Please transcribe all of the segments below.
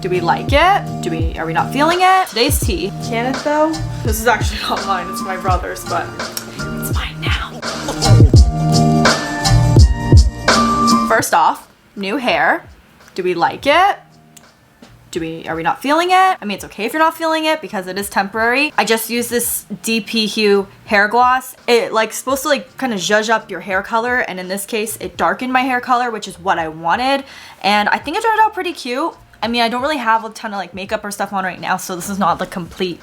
Do we like it? Are we not feeling it? Today's tea. Can it though? This is actually not mine, it's my brother's, but it's mine now. First off, new hair. Do we like it? Are we not feeling it? I mean, it's okay if you're not feeling it because it is temporary. I just used this DP Hue hair gloss. It like supposed to like kind of zhuzh up your hair color, and in this case, it darkened my hair color, which is what I wanted. And I think it turned out pretty cute. I mean, I don't really have a ton of like makeup or stuff on right now, so this is not the complete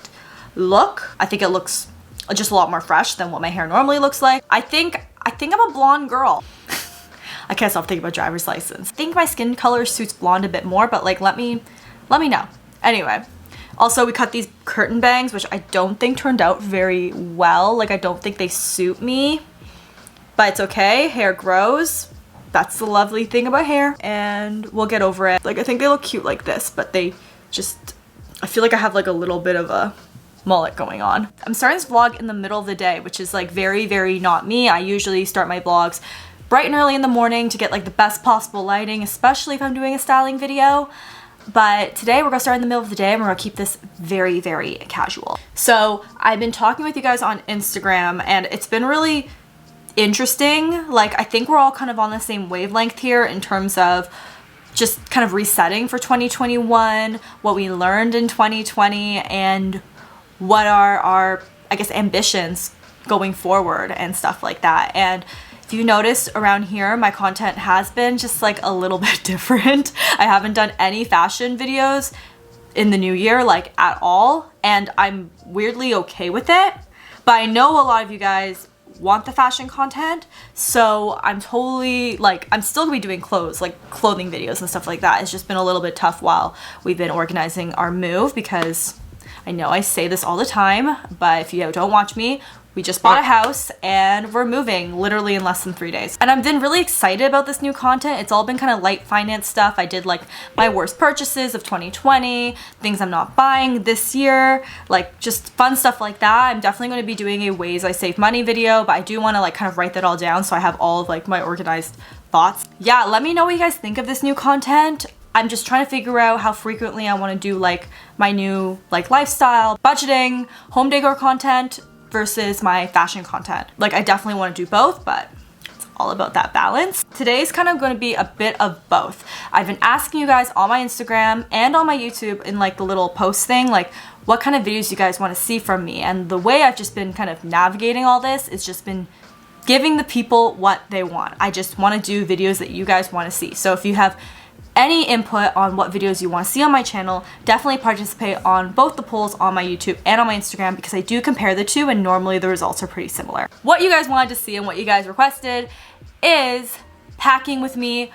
look. I think it looks just a lot more fresh than what my hair normally looks like. I think I'm a blonde girl. I can't stop thinking about driver's license. I think my skin color suits blonde a bit more, but like let me know. Anyway, also we cut these curtain bangs, which I don't think turned out very well. Like I don't think they suit me, but it's okay. Hair grows. That's the lovely thing about hair, and we'll get over it. Like I think they look cute like this, but they just, I feel like I have like a little bit of a mullet going on. I'm starting this vlog in the middle of the day, which is like very, very not me. I usually start my vlogs bright and early in the morning to get like the best possible lighting, especially if I'm doing a styling video. But today we're gonna start in the middle of the day and we're gonna keep this very, very casual. So I've been talking with you guys on Instagram and it's been really interesting. Like I think we're all kind of on the same wavelength here in terms of just kind of resetting for 2021, what we learned in 2020, and what are our, I guess, ambitions going forward and stuff like that. And if you noticed around here, my content has been just like a little bit different. I haven't done any fashion videos in the new year, like at all, and I'm weirdly okay with it. But I know a lot of you guys want the fashion content, so I'm totally like, I'm still gonna be doing clothes, like clothing videos and stuff like that. It's just been a little bit tough while we've been organizing our move, because I know I say this all the time, but if you don't watch me, we just bought a house and we're moving literally in less than 3 days. And I've been really excited about this new content. It's all been kind of light finance stuff. I did like my worst purchases of 2020, things I'm not buying this year, like just fun stuff like that. I'm definitely going to be doing a ways I save money video, but I do want to like kind of write that all down so I have all of like my organized thoughts. Yeah, let me know what you guys think of this new content. I'm just trying to figure out how frequently I want to do like my new like lifestyle, budgeting, home decor content versus my fashion content. Like I definitely want to do both, but it's all about that balance. Today's kind of going to be a bit of both. I've been asking you guys on my Instagram and on my YouTube in like the little post thing, like what kind of videos you guys want to see from me. And the way I've just been kind of navigating all this is just been giving the people what they want. I just want to do videos that you guys want to see. So if you have any input on what videos you want to see on my channel, definitely participate on both the polls on my YouTube and on my Instagram, because I do compare the two and normally the results are pretty similar. What you guys wanted to see and what you guys requested is packing with me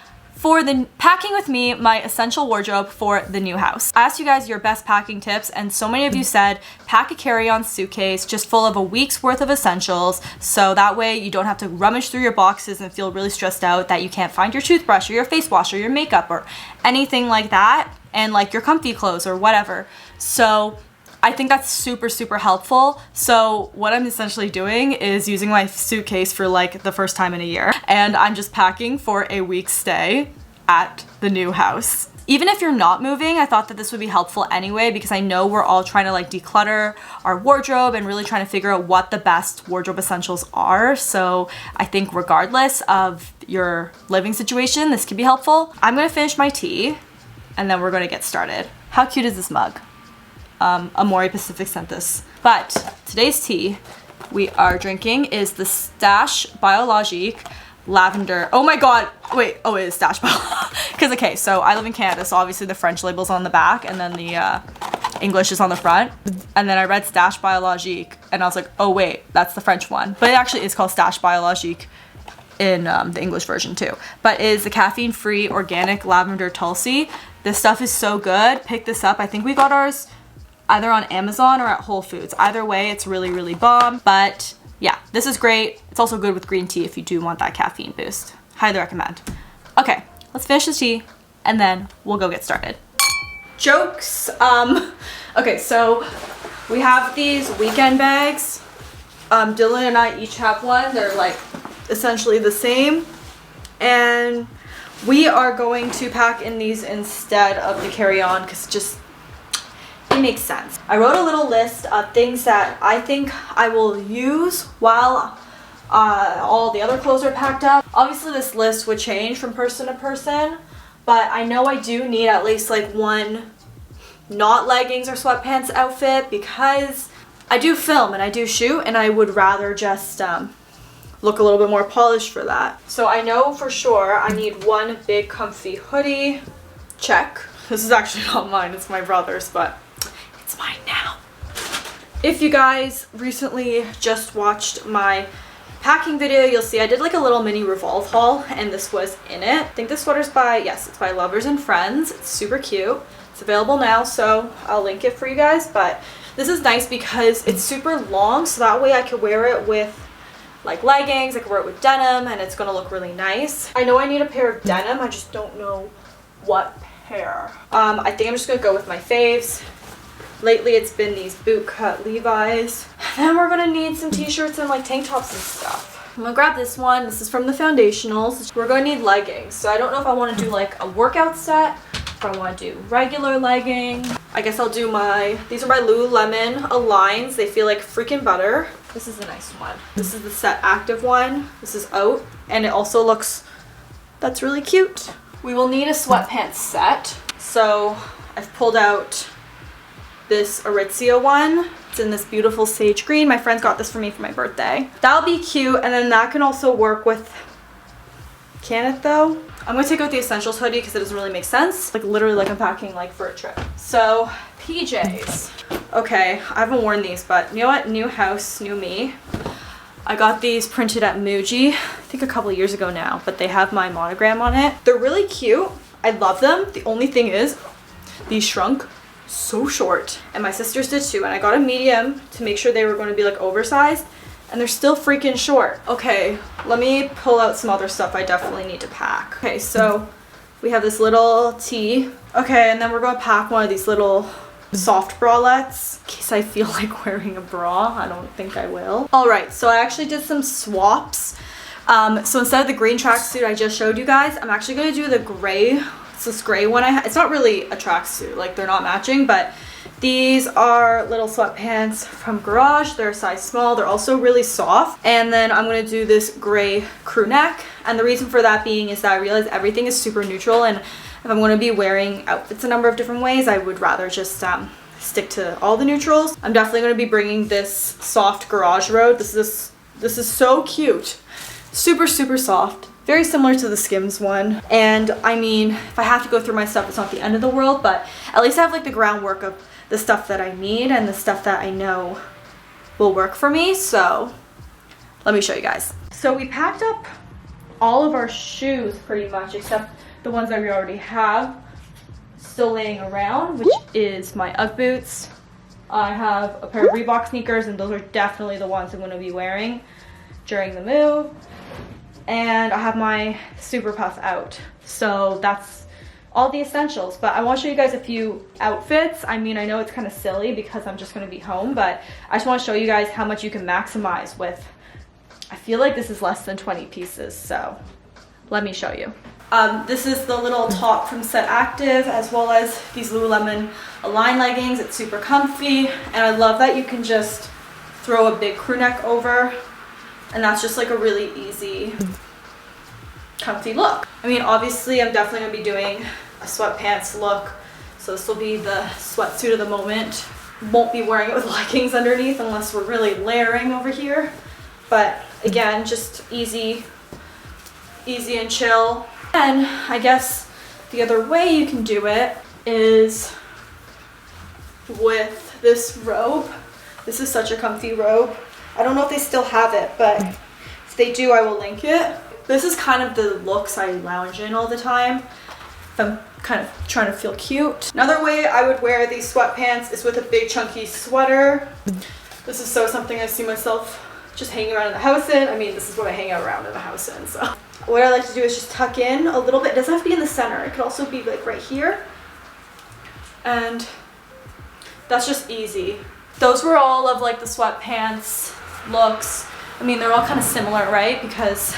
my essential wardrobe for the new house. I asked you guys your best packing tips, and so many of you said pack a carry-on suitcase just full of a week's worth of essentials, so that way you don't have to rummage through your boxes and feel really stressed out that you can't find your toothbrush or your face wash or your makeup or anything like that, and like your comfy clothes or whatever. So I think that's super, super helpful. So what I'm essentially doing is using my suitcase for like the first time in a year, and I'm just packing for a week's stay at the new house. Even if you're not moving, I thought that this would be helpful anyway, because I know we're all trying to like declutter our wardrobe and really trying to figure out what the best wardrobe essentials are. So I think regardless of your living situation, this could be helpful. I'm gonna finish my tea and then we're gonna get started. How cute is this mug? Amore Pacific sent this. But today's tea we are drinking is the Stash Biologique lavender. Oh my god, wait, oh, it is Stash Biologique. Because okay, so I live in Canada, so obviously the French label's on the back and then the English is on the front. And then I read Stash Biologique and I was like, oh wait, that's the French one. But it actually is called Stash Biologique in the English version too. But it is the caffeine-free organic lavender tulsi. This stuff is so good. Pick this up. I think we got ours either on Amazon or at Whole Foods. Either way, it's really, really bomb. But yeah, this is great. It's also good with green tea if you do want that caffeine boost. Highly recommend. Okay, let's finish the tea and then we'll go get started. Jokes. Okay, so we have these weekend bags. Dylan and I each have one. They're like essentially the same. And We are going to pack in these instead of the carry-on because it makes sense. I wrote a little list of things that I think I will use while all the other clothes are packed up. Obviously this list would change from person to person, but I know I do need at least like one not leggings or sweatpants outfit because I do film and I do shoot and I would rather just look a little bit more polished for that. So I know for sure I need one big comfy hoodie. Check. This is actually not mine, it's my brother's, but it's mine now. If you guys recently just watched my packing video, you'll see I did like a little mini Revolve haul and this was in it. I think this sweater's by, yes, it's by Lovers and Friends. It's super cute. It's available now, so I'll link it for you guys, but this is nice because it's super long, so that way I could wear it with like leggings, I could wear it with denim, and it's gonna look really nice. I know I need a pair of denim, I just don't know what pair. I think I'm just gonna go with my faves. Lately it's been these boot cut Levi's. Then we're gonna need some t-shirts and like tank tops and stuff. I'm gonna grab this one. This is from the Foundationals. We're gonna need leggings. So I don't know if I wanna do like a workout set, if I wanna do regular legging. I guess I'll do these are my Lululemon Aligns. They feel like freaking butter. This is a nice one. This is the Set Active one. This is oat, and it also looks, that's really cute. We will need a sweatpants set. So I've pulled out this Aritzia one. It's in this beautiful sage green. My friends got this for me for my birthday. That'll be cute, and then that can also work with, can it though? I'm gonna take out the Essentials hoodie because it doesn't really make sense. Like literally like I'm packing like for a trip. So PJs. Okay, I haven't worn these, but you know what? New house, new me. I got these printed at Muji, I think a couple years ago now, but they have my monogram on it. They're really cute. I love them. The only thing is, these shrunk so short. And my sisters did too, and I got a medium to make sure they were going to be like oversized, and they're still freaking short. Okay, let me pull out some other stuff I definitely need to pack. Okay, so we have this little tee. Okay, and then we're going to pack one of these little soft bralettes in case I feel like wearing a bra. I don't think I will. All right, so I actually did some swaps. So instead of the green tracksuit I just showed you guys, I'm actually going to do the gray. It's this gray one it's not really a tracksuit, like they're not matching, but these are little sweatpants from Garage. They're a size small. They're also really soft. And then I'm going to do this gray crew neck. And the reason for that being is that I realize everything is super neutral, and if I'm going to be wearing outfits a number of different ways, I would rather just stick to all the neutrals. I'm definitely going to be bringing this soft Garage Road. This is so cute. Super, super soft. Very similar to the Skims one. And I mean, if I have to go through my stuff, it's not the end of the world, but at least I have like the groundwork of the stuff that I need and the stuff that I know will work for me. So let me show you guys. So we packed up all of our shoes pretty much, except the ones that we already have still laying around, which is my Ugg boots. I have a pair of Reebok sneakers, and those are definitely the ones I'm going to be wearing during the move. And I have my Super Puff out. So that's all the essentials. But I want to show you guys a few outfits. I mean, I know it's kind of silly because I'm just going to be home, but I just want to show you guys how much you can maximize with, I feel like this is less than 20 pieces, so let me show you. This is the little top from Set Active, as well as these Lululemon Align leggings. It's super comfy, and I love that you can just throw a big crew neck over, and that's just like a really easy, comfy look. I mean, obviously I'm definitely gonna be doing a sweatpants look, so this will be the sweatsuit of the moment. Won't be wearing it with leggings underneath unless we're really layering over here, but again, just easy and chill. And I guess the other way you can do it is with this robe. This is such a comfy robe. I don't know if they still have it, but if they do, I will link it. This is kind of the looks I lounge in all the time if I'm kind of trying to feel cute. Another way I would wear these sweatpants is with a big chunky sweater. This is so something I see myself just hanging around in the house in. I mean, this is what I hang out around in the house in, so. What I like to do is just tuck in a little bit. It doesn't have to be in the center. It could also be like right here. And that's just easy. Those were all of like the sweatpants looks. I mean, they're all kind of similar, right? Because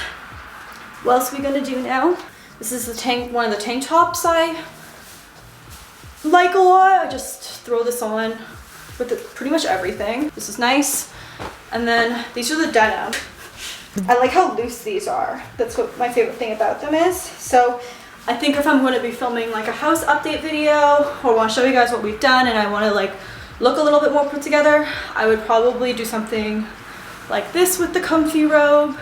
what else are we gonna do now? This is one of the tank tops I like a lot. I just throw this on with pretty much everything. This is nice. And then these are the denim. I like how loose these are. That's what my favorite thing about them is. So I think if I'm going to be filming like a house update video or want to show you guys what we've done and I want to like look a little bit more put together, I would probably do something like this with the comfy robe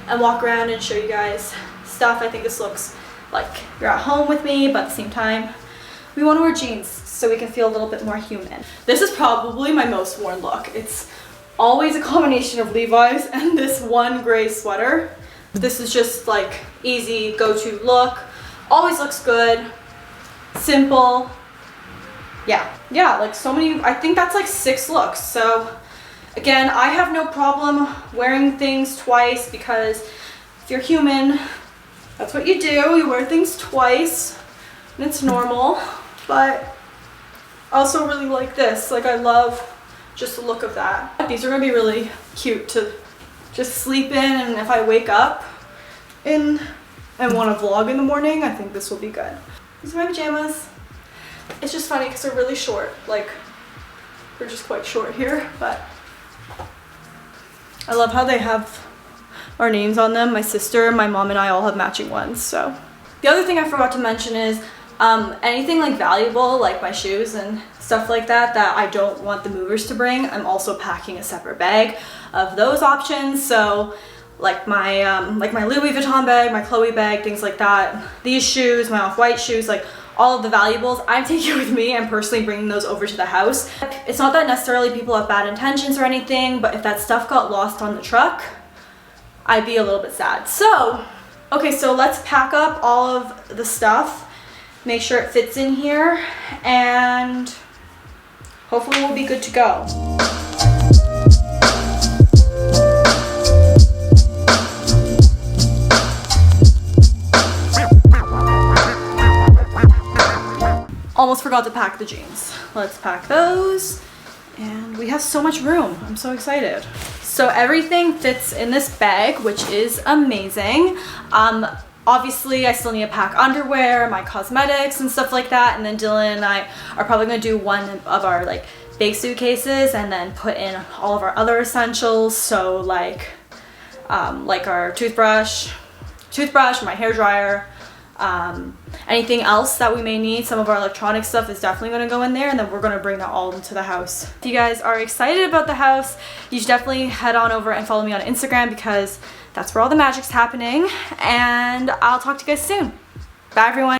and walk around and show you guys stuff. I think this looks like you're at home with me, but at the same time, we want to wear jeans so we can feel a little bit more human. This is probably my most worn look. It's always a combination of Levi's and this one gray sweater. This is just like easy go-to look. Always looks good, simple. Yeah, like so many, I think that's like 6 looks. So again, I have no problem wearing things twice because if you're human, that's what you do. You wear things twice and it's normal. But I also really like this. Like I love just the look of that. These are gonna be really cute to just sleep in, and if I wake up in and want to vlog in the morning, I think this will be good. These are my pajamas. It's just funny because they're really short. Like, they're just quite short here, but I love how they have our names on them. My sister, my mom, and I all have matching ones. So the other thing I forgot to mention is anything like valuable, like my shoes and stuff like that, that I don't want the movers to bring, I'm also packing a separate bag of those options. So like my Louis Vuitton bag, my Chloe bag, things like that, these shoes, my off-white shoes, like all of the valuables, I'm taking with me. I'm personally bringing those over to the house. It's not that necessarily people have bad intentions or anything, but if that stuff got lost on the truck, I'd be a little bit sad. So, okay, so let's pack up all of the stuff, make sure it fits in here, and hopefully we'll be good to go. Almost forgot to pack the jeans. Let's pack those. And we have so much room. I'm so excited. So everything fits in this bag, which is amazing. Obviously, I still need to pack underwear, my cosmetics and stuff like that. And then Dylan and I are probably gonna do one of our like big suitcases and then put in all of our other essentials. So like our toothbrush, my hair dryer, anything else that we may need. Some of our electronic stuff is definitely going to go in there, and then we're going to bring that all into the house. If you guys are excited about the house, you should definitely head on over and follow me on Instagram because that's where all the magic's happening, and I'll talk to you guys soon. Bye everyone.